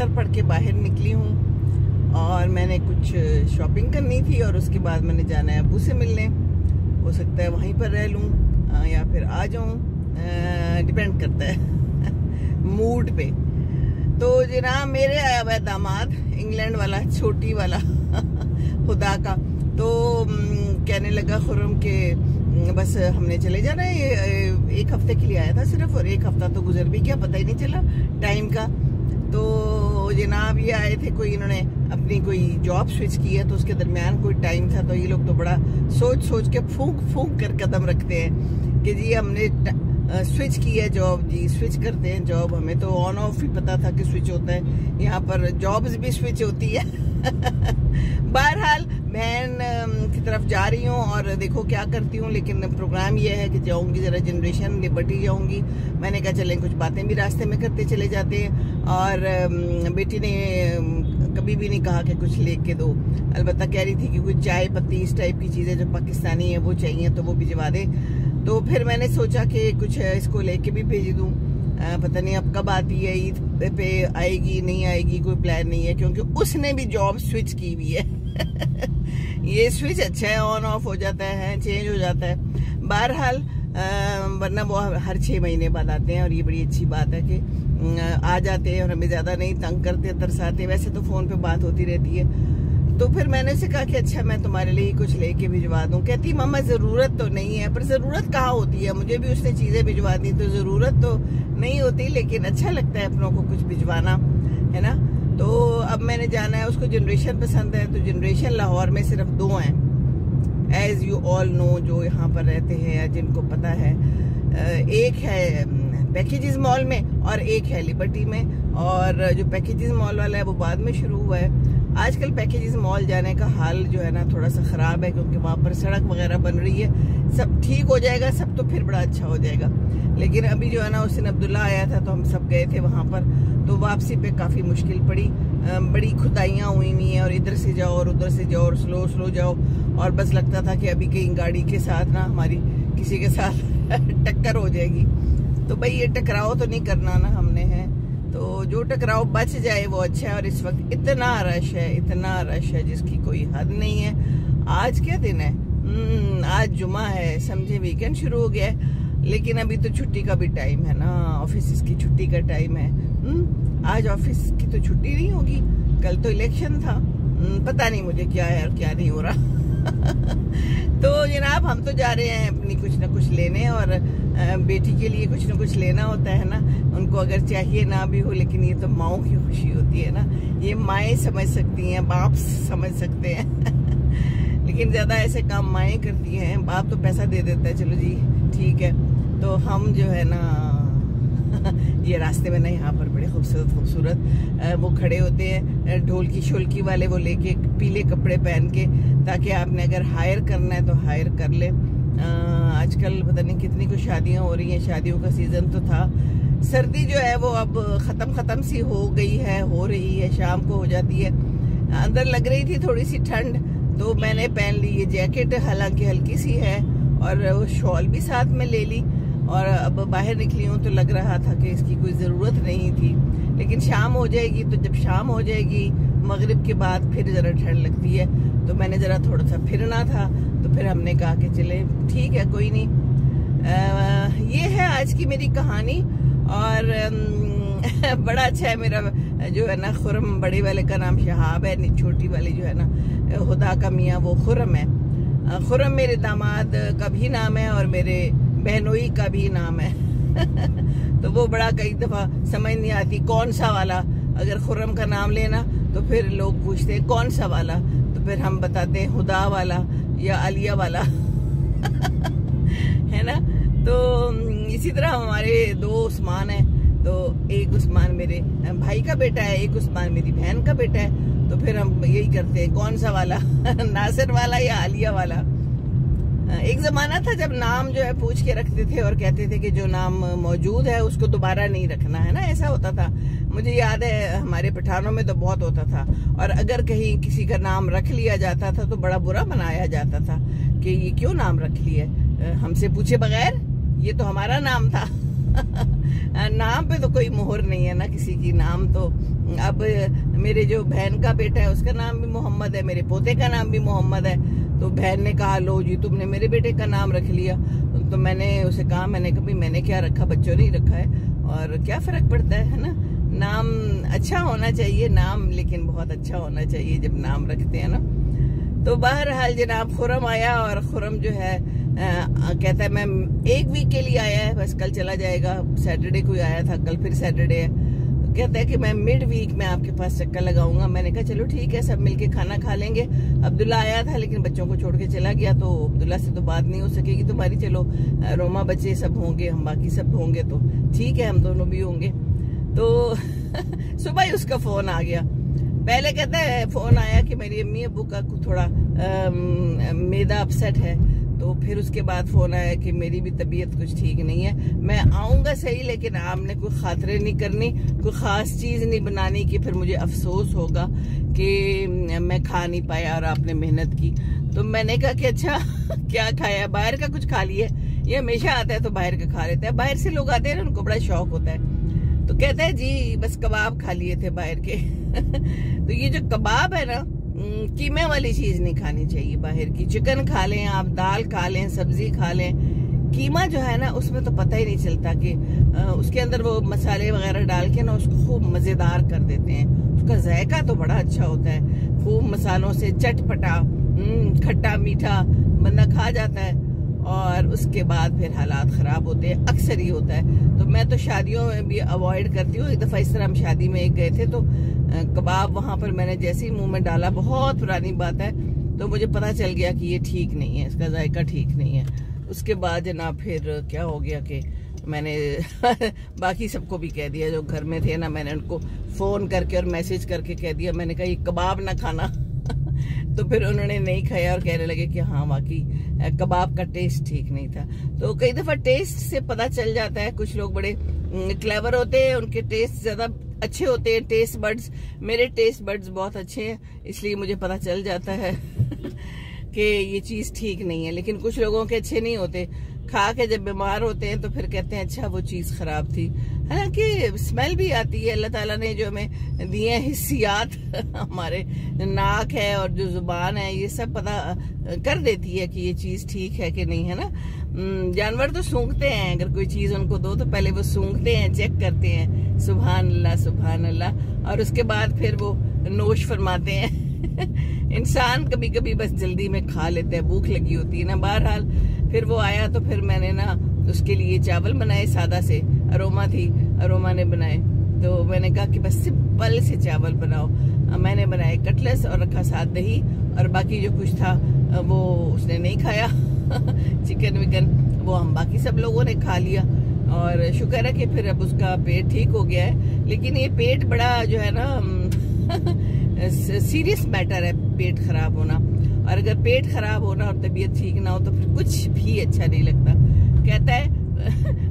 नमाज पढ़ के बाहर निकली हूँ और मैंने कुछ शॉपिंग करनी थी और उसके बाद मैंने जाना है अबू से मिलने। हो सकता है वहीं पर रह लूँ या फिर आ जाऊँ, डिपेंड करता है मूड पे। तो जनाब मेरे आया हुआ दामाद इंग्लैंड वाला, छोटी वाला खुदा का, तो कहने लगा खुर्रम के बस हमने चले जाना है। ये 1 हफ्ते के लिए आया था सिर्फ, और 1 हफ्ता तो गुजर भी गया, पता ही नहीं चला टाइम का। तो जनाब ये आए थे, कोई इन्होंने अपनी कोई जॉब स्विच की है, तो उसके दरमियान कोई टाइम था। तो ये लोग तो बड़ा सोच सोच के फूंक फूंक कर कदम रखते हैं कि जी हमने स्विच की है जॉब, जी स्विच करते हैं जॉब। हमें तो ऑन ऑफ ही पता था कि स्विच होता है, यहाँ पर जॉब्स भी स्विच होती है। बहरहाल बहन की तरफ जा रही हूँ और देखो क्या करती हूँ, लेकिन प्रोग्राम ये है कि जाऊंगी जरा जनरेशन लिबर्टी जाऊंगी। मैंने कहा चलें कुछ बातें भी रास्ते में करते चले जाते हैं। और बेटी ने कभी भी नहीं कहा कि कुछ लेके दो, अलबत्ता कह रही थी कि कुछ चाय पत्ती इस टाइप की चीजें जो पाकिस्तानी है वो चाहिए तो वो भिजवा दे। तो फिर मैंने सोचा कि कुछ इसको लेके भी भेज दूं। पता नहीं अब कब आती है, ईद पे आएगी नहीं आएगी, कोई प्लान नहीं है, क्योंकि उसने भी जॉब स्विच की हुई है। ये स्विच अच्छा है, ऑन ऑफ हो जाता है, चेंज हो जाता है। बहरहाल वरना वो हर 6 महीने बाद आते हैं और ये बड़ी अच्छी बात है कि आ जाते हैं और हमें ज्यादा नहीं तंग करते, तरसाते। वैसे तो फोन पे बात होती रहती है। तो फिर मैंने उसे कहा कि अच्छा मैं तुम्हारे लिए कुछ लेके भिजवा दूं। कहती मामा जरूरत तो नहीं है, पर जरूरत कहाँ होती है, मुझे भी उसने चीजें भिजवा दी तो जरूरत तो नहीं होती, लेकिन अच्छा लगता है अपनों को कुछ भिजवाना, है ना। तो अब मैंने जाना है, उसको जनरेशन पसंद है, तो जनरेशन लाहौर में सिर्फ 2 हैं, एज यू ऑल नो, जो यहाँ पर रहते हैं या जिनको पता है। एक है पैकेजेस मॉल में और एक है लिबर्टी में। और जो पैकेजेस मॉल वाला है वो बाद में शुरू हुआ है। आजकल पैकेजेस मॉल जाने का हाल जो है ना थोड़ा सा खराब है, क्योंकि वहाँ पर सड़क वगैरह बन रही है। सब ठीक हो जाएगा सब तो फिर बड़ा अच्छा हो जाएगा, लेकिन अभी जो है ना उस दिन अब्दुल्ला आया था तो हम सब गए थे वहाँ पर, तो वापसी पे काफी मुश्किल पड़ी। बड़ी खुदाइयाँ हुई हैं और इधर से जाओ और उधर से जाओ और स्लो स्लो जाओ, और बस लगता था कि अभी कहीं गाड़ी के साथ ना हमारी किसी के साथ टक्कर हो जाएगी। तो भाई ये टकराव तो नहीं करना ना हमने है, तो जो टकराव बच जाए वो अच्छा है। और इस वक्त इतना रश है, इतना रश है जिसकी कोई हद नहीं है। आज क्या दिन है? आज जुमा है, समझे वीकेंड शुरू हो गया है, लेकिन अभी तो छुट्टी का भी टाइम है ना, ऑफिस की छुट्टी का टाइम है। आज ऑफिस की तो छुट्टी नहीं होगी, कल तो इलेक्शन था, पता नहीं मुझे क्या है और क्या नहीं हो रहा। तो जनाब हम तो जा रहे हैं अपनी कुछ ना कुछ लेने, और बेटी के लिए कुछ ना कुछ लेना होता है ना, उनको अगर चाहिए ना भी हो, लेकिन ये तो माओ की खुशी होती है ना, ये माएँ समझ सकती हैं, बाप समझ सकते हैं। लेकिन ज्यादा ऐसे काम माएँ करती हैं, बाप तो पैसा दे देता है, चलो जी ठीक है। तो हम जो है ना ये रास्ते में ना यहाँ पर बड़े खूबसूरत खूबसूरत वो खड़े होते हैं, ढोलकी शोलकी वाले, वो लेके पीले कपड़े पहन के, ताकि आपने अगर हायर करना है तो हायर कर ले। आजकल पता नहीं कितनी कुछ शादियां हो रही हैं, शादियों का सीजन तो था। सर्दी जो है वो अब खत्म सी हो गई है, हो रही है, शाम को हो जाती है। अंदर लग रही थी थोड़ी सी ठंड, तो मैंने पहन ली ये जैकेट, हालांकि हल्की सी है, और वो शॉल भी साथ में ले ली। और अब बाहर निकली हूँ तो लग रहा था कि इसकी कोई ज़रूरत नहीं थी, लेकिन शाम हो जाएगी, तो जब शाम हो जाएगी मगरिब के बाद फिर ज़रा ठंड लगती है, तो मैंने ज़रा थोड़ा सा फिरना था, तो फिर हमने कहा कि चले ठीक है कोई नहीं। ये है आज की मेरी कहानी। और बड़ा अच्छा है मेरा जो है ना खुर्रम, बड़े वाले का नाम शहाब है, छोटी वाली जो है ना खुदा का मियाँ वो खुर्रम है। खुर्रम मेरे दामाद का भी नाम है और मेरे बहनोई का भी नाम है। तो वो बड़ा कई दफा समझ नहीं आती कौन सा वाला, अगर खुर्रम का नाम लेना तो फिर लोग पूछते हैं कौन सा वाला, तो फिर हम बताते हैं खुदा वाला या आलिया वाला। है ना। तो इसी तरह हमारे 2 उस्मान हैं, तो एक उस्मान मेरे भाई का बेटा है, एक उस्मान मेरी बहन का बेटा है, तो फिर हम यही करते हैं कौन सा वाला, नासिर वाला या आलिया वाला। एक जमाना था जब नाम जो है पूछ के रखते थे और कहते थे कि जो नाम मौजूद है उसको दोबारा नहीं रखना है ना, ऐसा होता था। मुझे याद है हमारे पठानों में तो बहुत होता था, और अगर कहीं किसी का नाम रख लिया जाता था तो बड़ा बुरा बनाया जाता था कि ये क्यों नाम रख लिया, हमसे पूछे बगैर, ये तो हमारा नाम था। नाम पे तो कोई मोहर नहीं है ना किसी की। नाम तो अब मेरे जो बहन का बेटा है उसका नाम भी मोहम्मद है, मेरे पोते का नाम भी मोहम्मद है। तो बहन ने कहा लो जी तुमने मेरे बेटे का नाम रख लिया। तो मैंने उसे कहा, मैंने कभी मैंने क्या रखा, बच्चों ने ही रखा है और क्या फर्क पड़ता है ना। नाम अच्छा होना चाहिए नाम, लेकिन बहुत अच्छा होना चाहिए जब नाम रखते हैं ना। तो बहरहाल जनाब खुरम आया और खुरम जो है कहता है मैं 1 वीक के लिए आया है, बस कल चला जाएगा। सैटरडे को आया था, कल फिर सैटरडे है। तो कहता है कि मैं मिड वीक में आपके पास चक्कर लगाऊंगा। मैंने कहा चलो ठीक है, सब मिलके खाना खा लेंगे। अब्दुल्ला आया था लेकिन बच्चों को छोड़ के चला गया, तो अब्दुल्ला से तो बात नहीं हो सकेगी तुम्हारी। चलो रोमा बच्चे सब होंगे, हम बाकी सब होंगे, तो ठीक है हम दोनों भी होंगे। तो सुबह ही उसका फोन आ गया। पहले कहता है फोन आया कि मेरी अम्मी अब्बू का थोड़ा मैदा अपसेट है। तो फिर उसके बाद फोन आया कि मेरी भी तबीयत कुछ ठीक नहीं है, मैं आऊंगा सही लेकिन आपने कोई खातरे नहीं करनी, कोई खास चीज नहीं बनानी कि फिर मुझे अफसोस होगा कि मैं खा नहीं पाया और आपने मेहनत की। तो मैंने कहा कि अच्छा क्या खाया, बाहर का कुछ खा लिया? ये हमेशा आता है तो बाहर का खा लेता है। बाहर से लोग आते हैं ना, उनको बड़ा शौक होता है। तो कहता है जी बस कबाब खा लिए थे बाहर के। तो ये जो कबाब है ना, कीमे वाली चीज नहीं खानी चाहिए बाहर की। चिकन खा लें आप, दाल खा लें, सब्जी खा लें। कीमा जो है ना उसमें तो पता ही नहीं चलता कि उसके अंदर वो मसाले वगैरह डाल के ना उसको खूब मजेदार कर देते हैं। उसका जायका तो बड़ा अच्छा होता है, खूब मसालों से चटपटा, खट्टा मीठा बंदा खा जाता है। और उसके बाद फिर हालात खराब होते हैं, अक्सर ही होता है। तो मैं तो शादियों में भी अवॉइड करती हूँ। एक दफा इस तरह हम शादी में एक गए थे, तो कबाब वहां पर मैंने जैसे ही मुंह में डाला, बहुत पुरानी बात है, तो मुझे पता चल गया कि ये ठीक नहीं है, इसका जायका ठीक नहीं है। उसके बाद जनाब फिर क्या हो गया कि मैंने बाकी सबको भी कह दिया जो घर में थे ना, मैंने उनको फोन करके और मैसेज करके कह दिया, मैंने कहा ये कबाब ना खाना। तो फिर उन्होंने नहीं खाया और कहने लगे कि हाँ वाकई कबाब का टेस्ट ठीक नहीं था। तो कई दफा टेस्ट से पता चल जाता है। कुछ लोग बड़े क्लेवर होते हैं, उनके टेस्ट ज्यादा अच्छे होते हैं, टेस्ट बड्स। मेरे टेस्ट बड्स बहुत अच्छे हैं, इसलिए मुझे पता चल जाता है कि ये चीज ठीक नहीं है। लेकिन कुछ लोगों के अच्छे नहीं होते, खा के जब बीमार होते हैं तो फिर कहते हैं अच्छा वो चीज खराब थी। हालांकि स्मेल भी आती है, अल्लाह ताला ने जो हमें दिए हिस्सियात, हमारे नाक है और जो जुबान है, ये सब पता कर देती है कि ये चीज ठीक है कि नहीं, है ना। जानवर तो सूंघते हैं, अगर कोई चीज उनको दो तो पहले वो सूंघते हैं, चेक करते हैं, सुभान अल्लाह सुभान अल्लाह, और उसके बाद फिर वो नोश फरमाते हैं। इंसान कभी कभी बस जल्दी में खा लेते हैं, भूख लगी होती है ना। बहरहाल फिर वो आया तो फिर मैंने ना उसके लिए चावल बनाए सादा से, अरोमा थी, अरोमा ने बनाए। तो मैंने कहा कि बस सिंपल से चावल बनाओ। मैंने बनाए कटलेस और रखा साथ दही, और बाकी जो कुछ था वो उसने नहीं खाया। चिकन विकन वो हम बाकी सब लोगों ने खा लिया, और शुक्र है कि फिर अब उसका पेट ठीक हो गया है। लेकिन ये पेट बड़ा जो है ना सीरियस मैटर है, पेट खराब होना। और अगर पेट खराब होना और तबीयत ठीक ना हो तो फिर कुछ भी अच्छा नहीं लगता। कहता है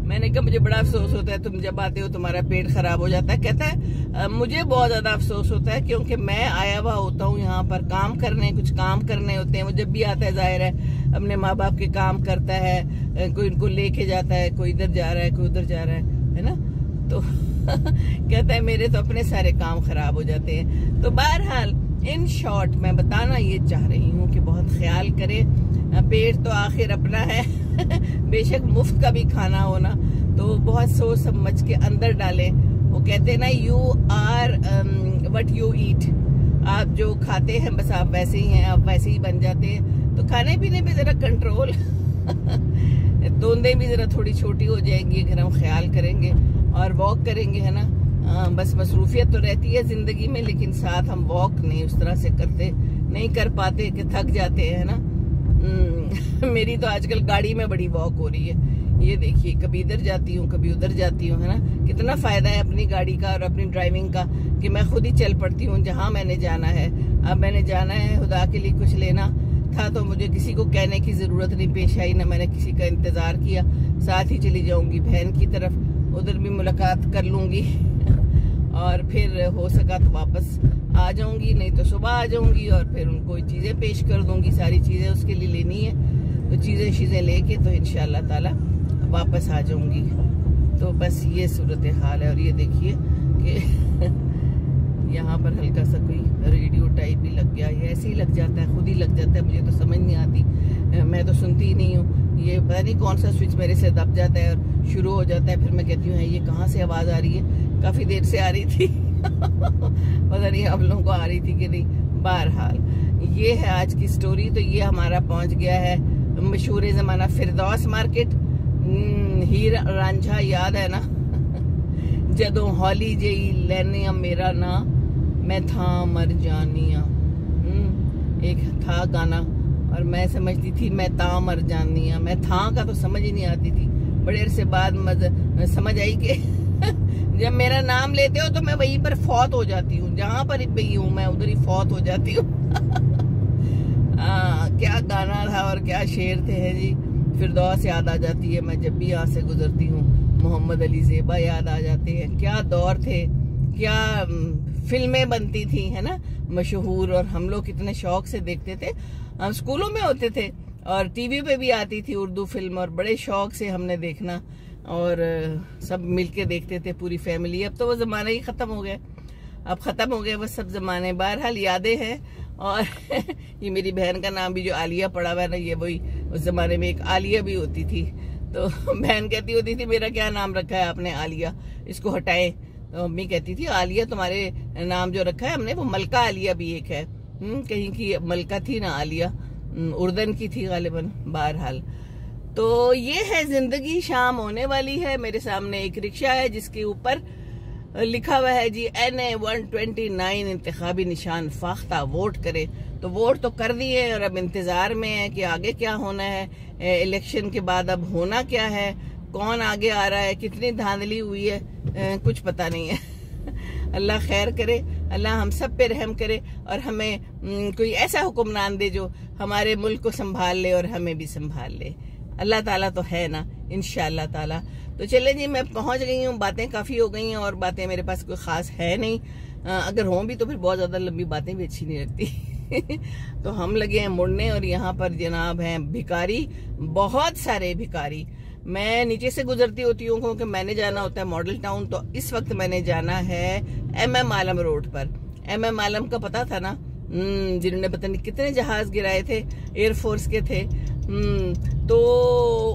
मैंने कहा मुझे बड़ा अफसोस होता है तुम जब आते हो तुम्हारा पेट खराब हो जाता है। कहता है मुझे बहुत ज्यादा अफसोस होता है क्योंकि मैं आया हुआ होता हूँ यहाँ पर काम करने, कुछ काम करने होते हैं। वो जब भी आता है जाहिर है अपने माँ बाप के काम करता है, कोई इनको लेके जाता है, कोई इधर जा रहा है, कोई उधर जा रहा है ना। तो कहता है मेरे तो अपने सारे काम खराब हो जाते हैं। तो बहरहाल इन शॉर्ट मैं बताना ये चाह रही हूँ कि बहुत ख्याल करें, पेट तो आखिर अपना है। बेशक मुफ्त का भी खाना होना, तो बहुत सोच समझ के अंदर डालें। वो कहते हैं ना you are what you eat, आप जो खाते हैं बस आप वैसे ही हैं, आप वैसे ही बन जाते हैं। तो खाने पीने पे जरा कंट्रोल, तोंदे भी जरा थोड़ी छोटी हो जाएंगी अगर हम ख्याल करेंगे और वॉक करेंगे, है ना। बस मसरूफियत तो रहती है जिंदगी में, लेकिन साथ हम वॉक नहीं उस तरह से करते, नहीं कर पाते कि थक जाते हैं ना। मेरी तो आजकल गाड़ी में बड़ी वॉक हो रही है। ये देखिए कभी इधर जाती हूँ कभी उधर जाती हूँ, है ना। कितना फायदा है अपनी गाड़ी का और अपनी ड्राइविंग का कि मैं खुद ही चल पड़ती हूँ जहाँ मैंने जाना है। अब मैंने जाना है खुदा के लिए कुछ लेना था तो मुझे किसी को कहने की जरूरत नहीं पेश आई, ना मैंने किसी का इंतजार किया, साथ ही चली जाऊंगी बहन की तरफ, उधर भी मुलाकात कर लूंगी और फिर हो सका तो वापस आ जाऊंगी, नहीं तो सुबह आ जाऊंगी और फिर उनको चीजें पेश कर दूंगी। सारी चीजें उसके लिए लेनी है तो चीजें लेके तो इंशाल्लाह ताला वापस आ जाऊंगी। तो बस ये सूरत हाल है। और ये देखिए कि यहाँ पर हल्का सा कोई रेडियो टाइप भी लग गया, ये ऐसे ही लग जाता है, खुद ही लग जाता है, मुझे तो समझ नहीं आती, मैं तो सुनती ही नहीं हूँ। ये पता नहीं कौन सा स्विच मेरे से दब जाता है और शुरू हो जाता है, फिर मैं कहती हूँ ये कहाँ से आवाज़ आ रही है, काफ़ी देर से आ रही थी पता नहीं आप लोगों को आ रही थी कि नहीं। बहरहाल ये है आज की स्टोरी। तो ये हमारा पहुँच गया है मशहूर ज़माना फिरदौस मार्केट। हीर रांझा याद है ना जदों हौली जेई लैनिया मेरा ना मैं था मर जानिया, एक था गाना और मैं समझती थी मैं ता मर जानिया। मैं था का तो समझ ही नहीं आती थी, बड़े अरसे बाद समझ आई कि जब मेरा नाम लेते हो तो मैं वहीं पर फौत हो जाती हूँ, जहाँ पर भी हूँ मैं उधर ही फौत हो जाती हूँ क्या गाना था और क्या शेर थे है जी। फिरदौस याद आ जाती है मैं जब भी यहाँ से गुजरती हूँ, मोहम्मद अली ज़ेबा याद आ जाते हैं। क्या दौर थे, क्या फिल्में बनती थी है ना मशहूर, और हम लोग कितने शौक से देखते थे। हम स्कूलों में होते थे और टीवी पे भी आती थी उर्दू फिल्म, और बड़े शौक से हमने देखना और सब मिलके देखते थे पूरी फैमिली। अब तो वो ज़माना ही ख़त्म हो गया, अब ख़त्म हो गए वो सब ज़माने। बहरहाल यादें हैं। और ये मेरी बहन का नाम भी जो आलिया पड़ा हुआ है ना, ये वही उस ज़माने में एक आलिया भी होती थी। तो बहन कहती होती थी मेरा क्या नाम रखा है आपने आलिया, इसको हटाएं। तो मम्मी कहती थी आलिया तुम्हारे नाम जो रखा है हमने वो मलका आलिया भी एक है, कहीं की मलका थी ना आलिया, उर्दन की थी गालिबन। बहरहाल तो ये है जिंदगी, शाम होने वाली है। मेरे सामने एक रिक्शा है जिसके ऊपर लिखा हुआ है जी NA 129 इंतखाबी निशान फाख्ता, वोट करे। तो वोट तो कर दिए और अब इंतजार में है कि आगे क्या होना है, इलेक्शन के बाद अब होना क्या है, कौन आगे आ रहा है, कितनी धांधली हुई है, कुछ पता नहीं है अल्लाह खैर करे, अल्लाह हम सब पे रहम करे और हमें कोई ऐसा हुक्मरान दे जो हमारे मुल्क को संभाल ले और हमें भी संभाल ले। अल्लाह ताला तो है ना, इंशाअल्लाह ताला। तो चले जी, मैं पहुंच गई हूँ, बातें काफ़ी हो गई हैं और बातें मेरे पास कोई ख़ास है नहीं, अगर हों भी तो फिर बहुत ज़्यादा लंबी बातें भी अच्छी नहीं लगती तो हम लगे हैं मुड़ने और यहाँ पर जनाब हैं भिखारी, बहुत सारे भिखारी। मैं नीचे से गुजरती होती हूँ क्योंकि मैंने जाना होता है मॉडल टाउन, तो इस वक्त मैंने जाना है MM आलम रोड पर। MM आलम का पता था ना, जिन्होंने पता नहीं कितने जहाज गिराए थे, एयरफोर्स के थे, तो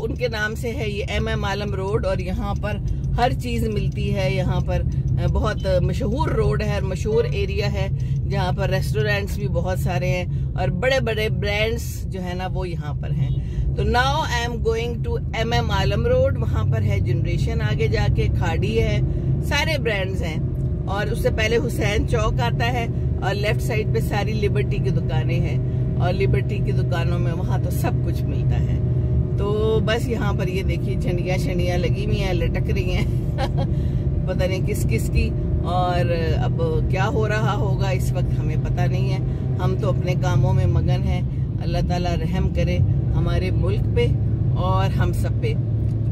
उनके नाम से है ये MM आलम रोड। और यहाँ पर हर चीज़ मिलती है, यहाँ पर बहुत मशहूर रोड है और मशहूर एरिया है जहाँ पर रेस्टोरेंट्स भी बहुत सारे हैं और बड़े बड़े ब्रांड्स जो है ना वो यहाँ पर हैं। तो now I am going to MM Alam road, वहाँ पर है जनरेशन, आगे जाके खाड़ी है, सारे ब्रांड्स हैं। और उससे पहले हुसैन चौक आता है और लेफ्ट साइड पे सारी लिबर्टी की दुकानें हैं और लिबर्टी की दुकानों में वहाँ तो सब कुछ मिलता है। तो बस यहाँ पर ये देखिए झंडियाँ शंडियाँ लगी हुई हैं, लटक रही हैं पता नहीं किस किस की, और अब क्या हो रहा होगा इस वक्त हमें पता नहीं है। हम तो अपने कामों में मगन हैं। अल्लाह ताला रहम करे हमारे मुल्क पे और हम सब पे।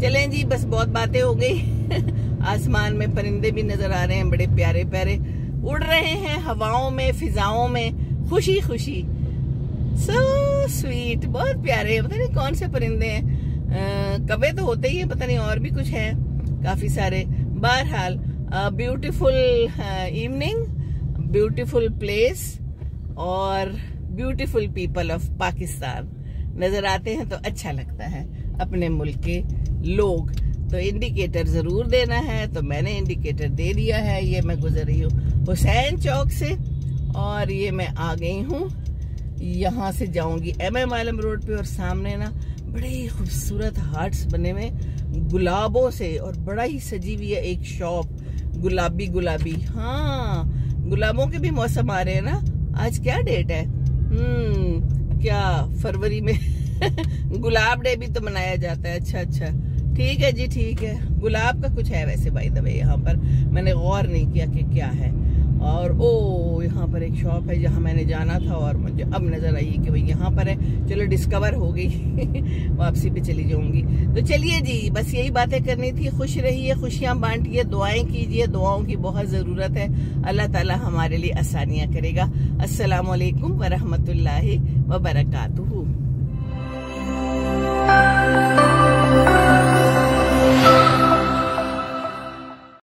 चलें जी, बस बहुत बातें हो गई आसमान में परिंदे भी नजर आ रहे हैं, बड़े प्यारे प्यारे उड़ रहे हैं हवाओं में, फिजाओं में, खुशी खुशी, सो स्वीट, बहुत प्यारे। पता नहीं कौन से परिंदे हैं, कौवे तो होते ही है, पता नहीं और भी कुछ है काफी सारे। बहरहाल ब्यूटीफुल इवनिंग, ब्यूटीफुल प्लेस और ब्यूटीफुल पीपल ऑफ पाकिस्तान नजर आते हैं तो अच्छा लगता है अपने मुल्क के लोग। तो इंडिकेटर जरूर देना है, तो मैंने इंडिकेटर दे दिया है। ये मैं गुजर रही हूँ हुसैन चौक से और ये मैं आ गई हूँ, यहाँ से जाऊंगी MM आलम रोड पे। और सामने ना बड़े ही खूबसूरत हार्ट्स बने हुए गुलाबों से और बड़ा ही सजी हुई है एक शॉप, गुलाबी गुलाबी। हाँ, गुलाबों के भी मौसम आ रहे हैं ना। आज क्या डेट है? क्या फरवरी में गुलाब डे भी तो मनाया जाता है। अच्छा अच्छा, ठीक है जी, ठीक है। गुलाब का कुछ है वैसे बाय द वे, यहाँ पर मैंने गौर नहीं किया कि क्या है। और ओ यहाँ पर एक शॉप है जहाँ मैंने जाना था और मुझे अब नजर आई कि भाई यहाँ पर है। चलो डिस्कवर हो गई वापसी पे चली जाऊंगी। तो चलिए जी, बस यही बातें करनी थी। खुश रहिए, खुशियाँ बांटिए, दुआएं कीजिए, दुआओं की बहुत ज़रूरत है। अल्लाह ताला हमारे लिए आसानियाँ करेगा। अस्सलामु अलैकुम वरहमतुल्लाहि वबरकातुहू।